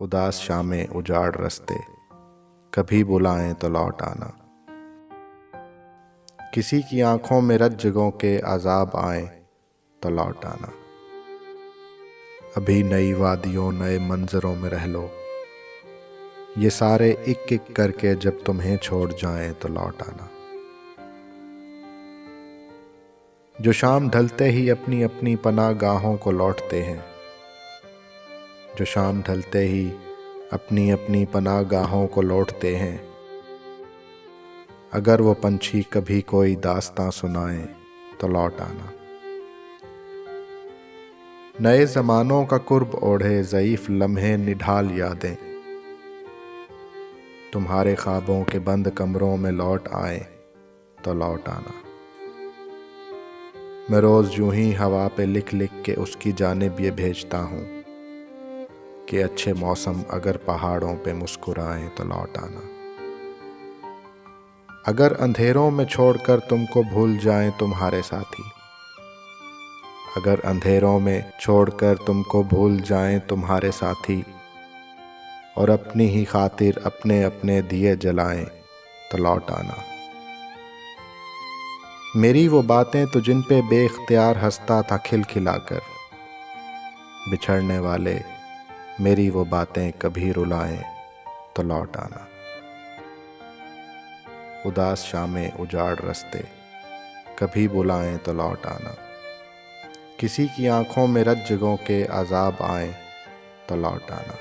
اداس شامیں اجاڑ رستے، کبھی بلائیں تو لوٹ آنا۔ کسی کی آنکھوں میں رت جگہوں کے عذاب آئیں تو لوٹ آنا۔ ابھی نئی وادیوں نئے منظروں میں رہ لو، یہ سارے ایک ایک کر کے جب تمہیں چھوڑ جائیں تو لوٹ آنا۔ جو شام ڈھلتے ہی اپنی اپنی پناہ گاہوں کو لوٹتے ہیں، جو شام ڈھلتے ہی اپنی اپنی پناہ گاہوں کو لوٹتے ہیں، اگر وہ پنچھی کبھی کوئی داستاں سنائیں تو لوٹ آنا۔ نئے زمانوں کا قرب اوڑھے ضعیف لمحے نڈھال یادیں، تمہارے خوابوں کے بند کمروں میں لوٹ آئیں تو لوٹ آنا۔ میں روز یوں ہی ہوا پہ لکھ لکھ کے اس کی جانب یہ بھیجتا ہوں کہ اچھے موسم اگر پہاڑوں پہ مسکرائیں تو لوٹ آنا۔ اگر اندھیروں میں چھوڑ کر تم کو بھول جائیں تمہارے ساتھی، اگر اندھیروں میں چھوڑ کر تم کو بھول جائیں تمہارے ساتھی، اور اپنی ہی خاطر اپنے اپنے دیے جلائیں تو لوٹ آنا۔ میری وہ باتیں تو جن پہ بے اختیار ہنستا تھا کھل کھلا کر، بچھڑنے والے میری وہ باتیں کبھی رلائیں تو لوٹ آنا۔ اداس شامیں اجاڑ رستے، کبھی بلائیں تو لوٹ آنا۔ کسی کی آنکھوں میں رت جگہوں کے عذاب آئیں تو لوٹ آنا۔